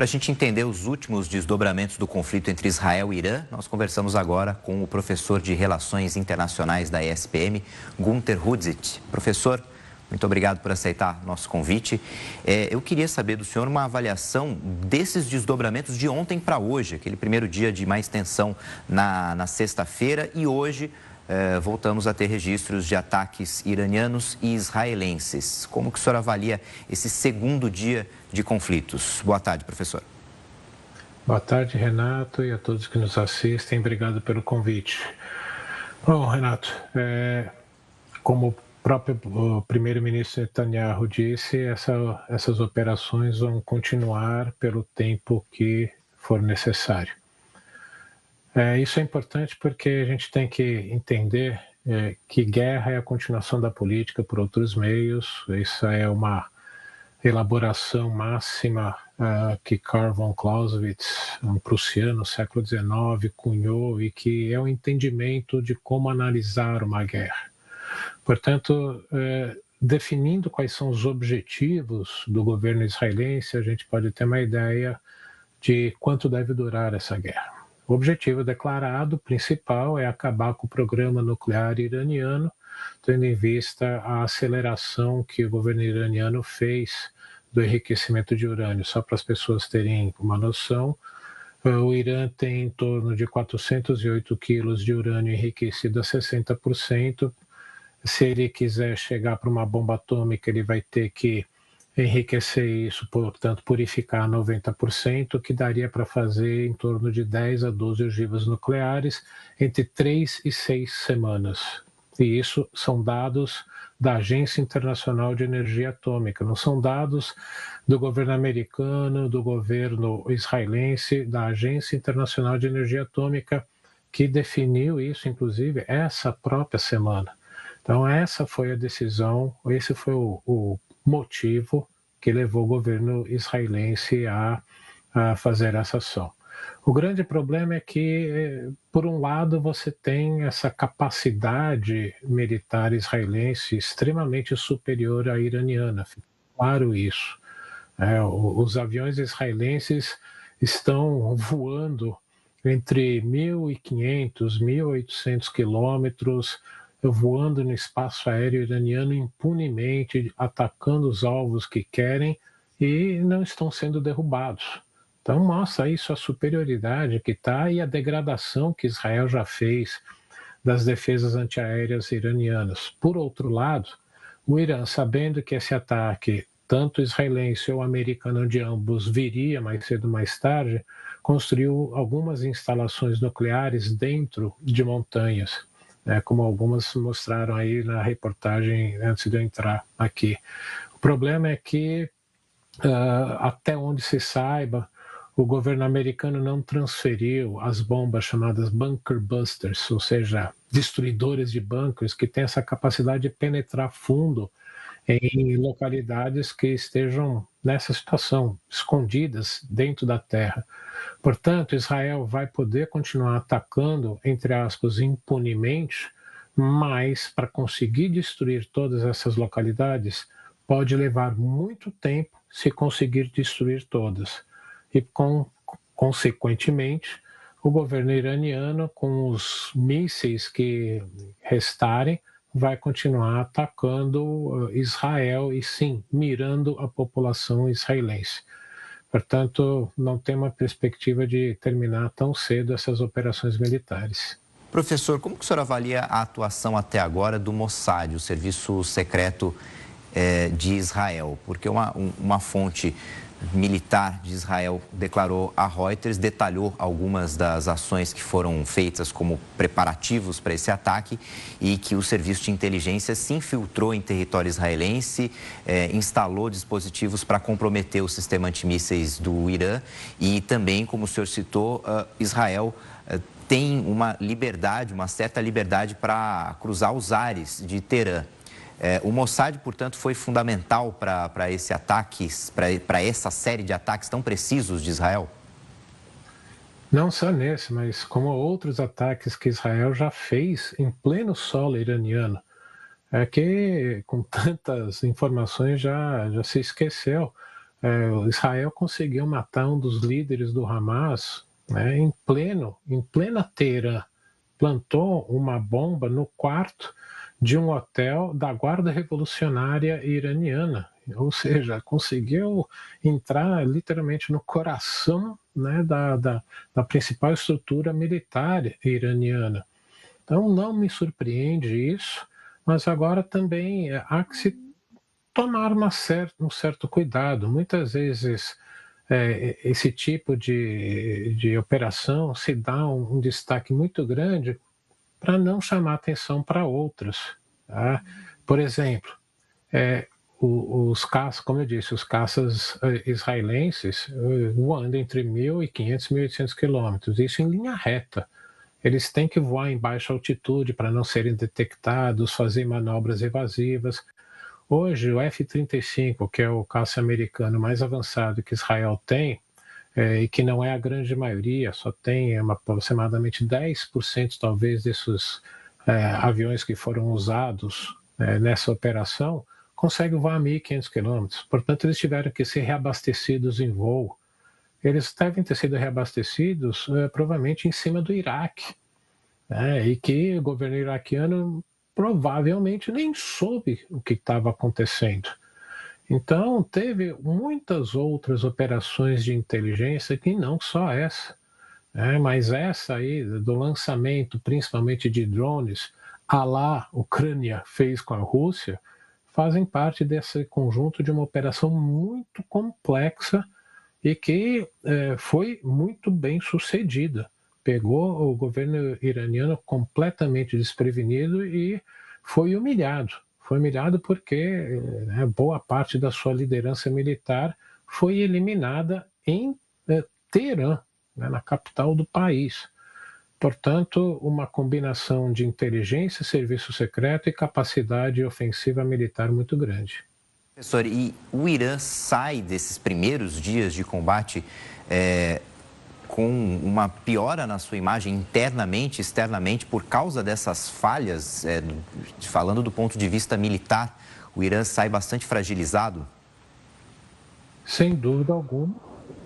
Para a gente entender os últimos desdobramentos do conflito entre Israel e Irã, nós conversamos agora com o professor de Relações Internacionais da ESPM, Gunther Hudzit. Professor, muito obrigado por aceitar nosso convite. Eu queria saber do senhor uma avaliação desses desdobramentos de ontem para hoje, aquele primeiro dia de mais tensão na sexta-feira, e hoje voltamos a ter registros de ataques iranianos e israelenses. Como que o senhor avalia esse segundo dia de conflitos? Boa tarde, professor. Boa tarde, Renato, e a todos que nos assistem. Obrigado pelo convite. Bom, Renato, como o próprio primeiro-ministro Netanyahu disse, essas operações vão continuar pelo tempo que for necessário. Isso é importante porque a gente tem que entender que guerra é a continuação da política por outros meios. Isso é uma elaboração máxima que Karl von Clausewitz, um prussiano, século XIX, cunhou, e que é o entendimento de como analisar uma guerra. Portanto, definindo quais são os objetivos do governo israelense, a gente pode ter uma ideia de quanto deve durar essa guerra. O objetivo declarado principal é acabar com o programa nuclear iraniano, tendo em vista a aceleração que o governo iraniano fez do enriquecimento de urânio. Só para as pessoas terem uma noção, o Irã tem em torno de 408 quilos de urânio enriquecido a 60%. Se ele quiser chegar para uma bomba atômica, ele vai ter que enriquecer isso, portanto, purificar 90%, que daria para fazer em torno de 10 a 12 ogivas nucleares entre 3 e 6 semanas. E isso são dados da Agência Internacional de Energia Atômica, não são dados do governo americano, do governo israelense, da Agência Internacional de Energia Atômica, que definiu isso, inclusive, essa própria semana. Então, essa foi a decisão, esse foi o motivo que levou o governo israelense a fazer essa ação. O grande problema é que, por um lado, você tem essa capacidade militar israelense extremamente superior à iraniana, fica claro isso. Os aviões israelenses estão voando entre 1.500 e 1.800 quilômetros, voando no espaço aéreo iraniano impunemente, atacando os alvos que querem e não estão sendo derrubados. Então mostra isso a superioridade que está e a degradação que Israel já fez das defesas antiaéreas iranianas. Por outro lado, o Irã, sabendo que esse ataque, tanto israelense ou americano de ambos, viria mais cedo ou mais tarde, construiu algumas instalações nucleares dentro de montanhas, como algumas mostraram aí na reportagem antes de eu entrar aqui. O problema é que, até onde se saiba, o governo americano não transferiu as bombas chamadas bunker busters, ou seja, destruidores de bunkers, que têm essa capacidade de penetrar fundo em localidades que estejam nessa situação, escondidas dentro da terra. Portanto, Israel vai poder continuar atacando, entre aspas, impunemente, mas para conseguir destruir todas essas localidades, pode levar muito tempo se conseguir destruir todas. E, consequentemente, o governo iraniano, com os mísseis que restarem, vai continuar atacando Israel e, sim, mirando a população israelense. Portanto, não tem uma perspectiva de terminar tão cedo essas operações militares. Professor, como que o senhor avalia a atuação até agora do Mossad, o serviço secreto de Israel? Porque uma fonte militar de Israel declarou a Reuters, detalhou algumas das ações que foram feitas como preparativos para esse ataque e que o serviço de inteligência se infiltrou em território israelense, instalou dispositivos para comprometer o sistema antimísseis do Irã e também, como o senhor citou, Israel tem uma liberdade, uma certa liberdade para cruzar os ares de Teherã. O Mossad, portanto, foi fundamental para esse ataque, para essa série de ataques tão precisos de Israel? Não só nesse, mas como outros ataques que Israel já fez em pleno solo iraniano. É que, com tantas informações, já se esqueceu. Israel conseguiu matar um dos líderes do Hamas, né, em plena Teherã. Plantou uma bomba no quarto de um hotel da Guarda Revolucionária Iraniana, ou seja, conseguiu entrar literalmente no coração, né, da principal estrutura militar iraniana. Então, não me surpreende isso, mas agora também há que se tomar um certo cuidado. Muitas vezes, esse tipo de operação se dá um destaque muito grande para não chamar atenção para outras. Tá? Por exemplo, os caças, como eu disse, os caças israelenses voando entre 1.500 e 1.800 quilômetros, isso em linha reta. Eles têm que voar em baixa altitude para não serem detectados, fazer manobras evasivas. Hoje, o F-35, que é o caça americano mais avançado que Israel tem, e que não é a grande maioria, só tem aproximadamente 10% talvez desses aviões que foram usados nessa operação, consegue voar 1.500 quilômetros. Portanto, eles tiveram que ser reabastecidos em voo. Eles devem ter sido reabastecidos provavelmente em cima do Iraque, né, e que o governo iraquiano provavelmente nem soube o que estava acontecendo. Então, teve muitas outras operações de inteligência que não só essa, né, mas essa aí do lançamento, principalmente de drones, à la Ucrânia fez com a Rússia, fazem parte desse conjunto de uma operação muito complexa e que foi muito bem sucedida. Pegou o governo iraniano completamente desprevenido e foi humilhado. Foi humilhado porque boa parte da sua liderança militar foi eliminada em Teherã, né, na capital do país. Portanto, uma combinação de inteligência, serviço secreto e capacidade ofensiva militar muito grande. Professor, e o Irã sai desses primeiros dias de combate com uma piora na sua imagem internamente, externamente, por causa dessas falhas, falando do ponto de vista militar, o Irã sai bastante fragilizado? Sem dúvida alguma,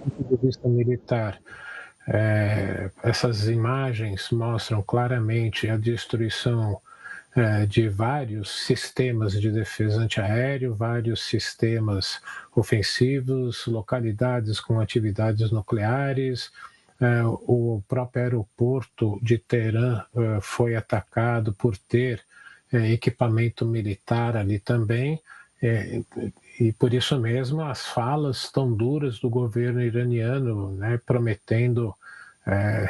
do ponto de vista militar. Essas imagens mostram claramente a destruição de vários sistemas de defesa antiaéreo, vários sistemas ofensivos, localidades com atividades nucleares. O próprio aeroporto de Teherã foi atacado por ter equipamento militar ali também. E por isso mesmo as falas tão duras do governo iraniano, né, prometendo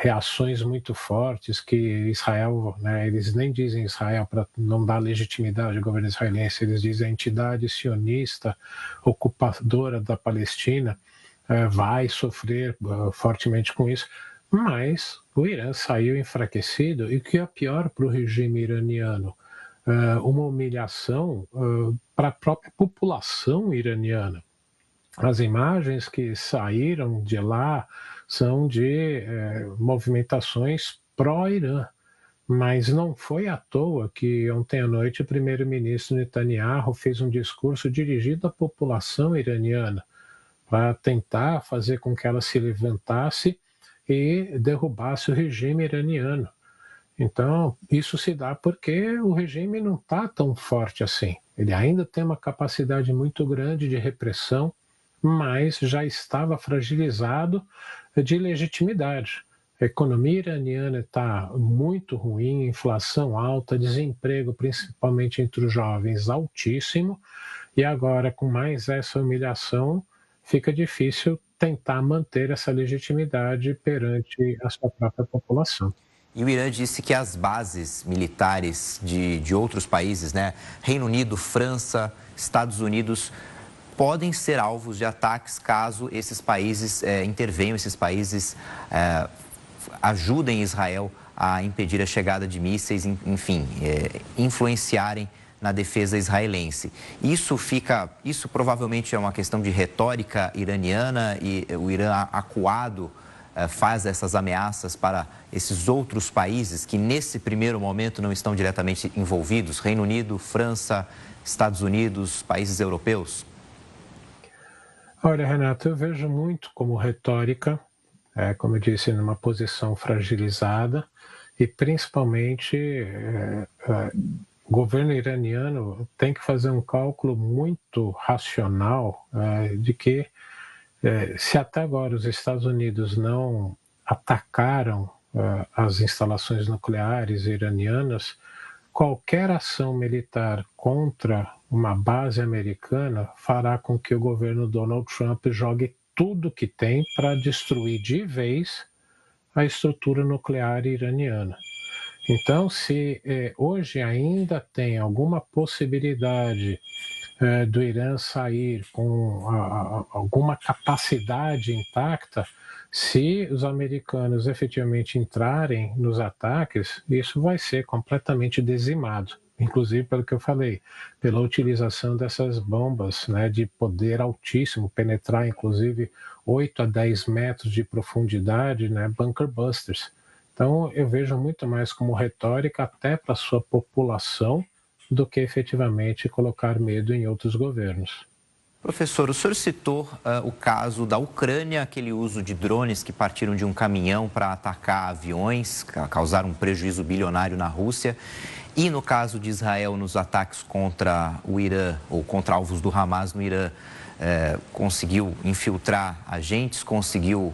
reações muito fortes que Israel, né, eles nem dizem Israel para não dar legitimidade ao governo israelense, eles dizem a entidade sionista ocupadora da Palestina vai sofrer fortemente com isso, mas o Irã saiu enfraquecido e o que é pior para o regime iraniano, uma humilhação para a própria população iraniana. As imagens que saíram de lá são de movimentações pró-Irã, mas não foi à toa que ontem à noite o primeiro-ministro Netanyahu fez um discurso dirigido à população iraniana para tentar fazer com que ela se levantasse e derrubasse o regime iraniano. Então, isso se dá porque o regime não está tão forte assim. Ele ainda tem uma capacidade muito grande de repressão, mas já estava fragilizado de legitimidade. A economia iraniana está muito ruim, inflação alta, desemprego, principalmente entre os jovens, altíssimo, e agora, com mais essa humilhação, fica difícil tentar manter essa legitimidade perante a sua própria população. E o Irã disse que as bases militares de outros países, né, Reino Unido, França, Estados Unidos, podem ser alvos de ataques caso esses países intervenham, esses países ajudem Israel a impedir a chegada de mísseis, enfim, influenciarem na defesa israelense. Isso provavelmente é uma questão de retórica iraniana e o Irã acuado faz essas ameaças para esses outros países que nesse primeiro momento não estão diretamente envolvidos, Reino Unido, França, Estados Unidos, países europeus? Olha, Renato, eu vejo muito como retórica, como eu disse, numa posição fragilizada e principalmente o governo iraniano tem que fazer um cálculo muito racional de que se até agora os Estados Unidos não atacaram as instalações nucleares iranianas, qualquer ação militar contra uma base americana fará com que o governo Donald Trump jogue tudo que tem para destruir de vez a estrutura nuclear iraniana. Então, se hoje ainda tem alguma possibilidade do Irã sair com alguma capacidade intacta, se os americanos efetivamente entrarem nos ataques, isso vai ser completamente dizimado. Inclusive, pelo que eu falei, pela utilização dessas bombas de poder altíssimo, penetrar inclusive 8 a 10 metros de profundidade, bunker busters. Então, eu vejo muito mais como retórica até para a sua população do que efetivamente colocar medo em outros governos. Professor, o senhor citou o caso da Ucrânia, aquele uso de drones que partiram de um caminhão para atacar aviões, causar um prejuízo bilionário na Rússia. E no caso de Israel, nos ataques contra o Irã, ou contra alvos do Hamas no Irã, conseguiu infiltrar agentes, conseguiu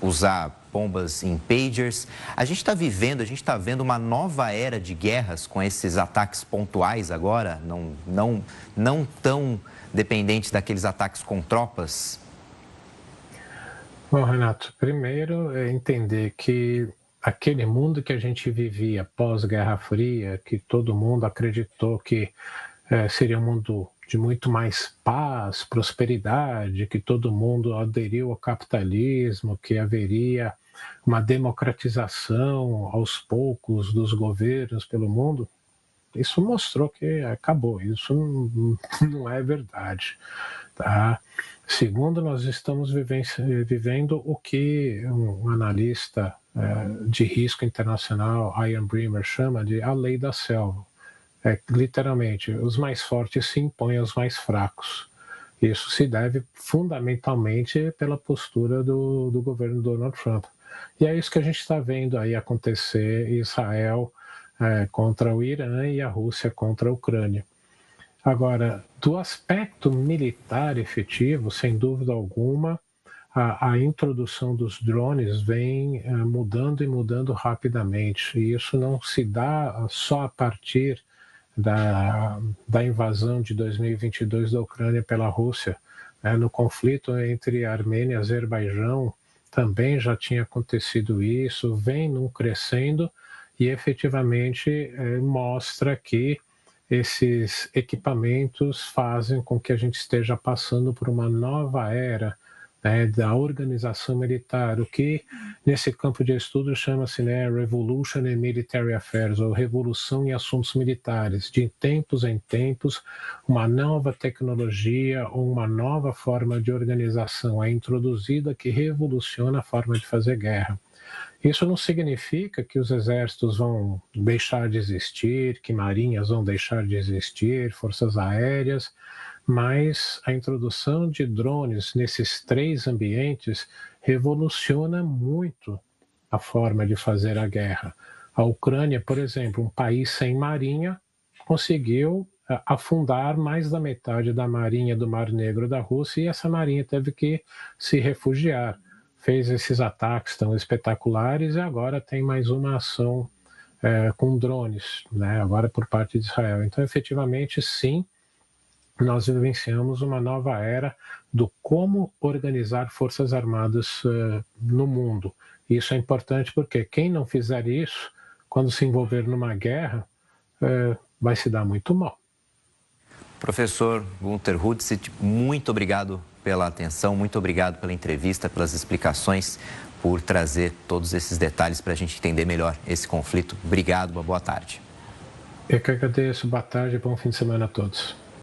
usar bombas em pagers. A gente está vendo uma nova era de guerras com esses ataques pontuais agora, não tão dependentes daqueles ataques com tropas? Bom, Renato, primeiro é entender que aquele mundo que a gente vivia pós-Guerra Fria, que todo mundo acreditou que seria um mundo de muito mais paz, prosperidade, que todo mundo aderiu ao capitalismo, que haveria uma democratização aos poucos dos governos pelo mundo, isso mostrou que acabou, isso não é verdade. Tá? Segundo, nós estamos vivendo o que um analista de risco internacional, Ian Bremmer, chama de a lei da selva. Literalmente, os mais fortes se impõem aos mais fracos. Isso se deve fundamentalmente pela postura do governo Donald Trump. E é isso que a gente está vendo aí acontecer: Israel contra o Irã e a Rússia contra a Ucrânia. Agora, do aspecto militar efetivo, sem dúvida alguma, a introdução dos drones vem mudando e mudando rapidamente. E isso não se dá só a partir da invasão de 2022 da Ucrânia pela Rússia. No conflito entre Armênia e Azerbaijão também já tinha acontecido isso, vem num crescendo e efetivamente mostra que esses equipamentos fazem com que a gente esteja passando por uma nova era da organização militar, o que nesse campo de estudo chama-se Revolution in Military Affairs, ou Revolução em Assuntos Militares. De tempos em tempos, uma nova tecnologia ou uma nova forma de organização é introduzida que revoluciona a forma de fazer guerra. Isso não significa que os exércitos vão deixar de existir, que marinhas vão deixar de existir, forças aéreas, mas a introdução de drones nesses três ambientes revoluciona muito a forma de fazer a guerra. A Ucrânia, por exemplo, um país sem marinha, conseguiu afundar mais da metade da marinha do Mar Negro da Rússia, e essa marinha teve que se refugiar. Fez esses ataques tão espetaculares e agora tem mais uma ação com drones, agora por parte de Israel. Então, efetivamente, sim, nós vivenciamos uma nova era do como organizar forças armadas no mundo. Isso é importante porque quem não fizer isso, quando se envolver numa guerra, vai se dar muito mal. Professor Gunter Hudzit, muito obrigado pela atenção, muito obrigado pela entrevista, pelas explicações, por trazer todos esses detalhes para a gente entender melhor esse conflito. Obrigado, uma boa tarde. Eu que agradeço, boa tarde e bom fim de semana a todos.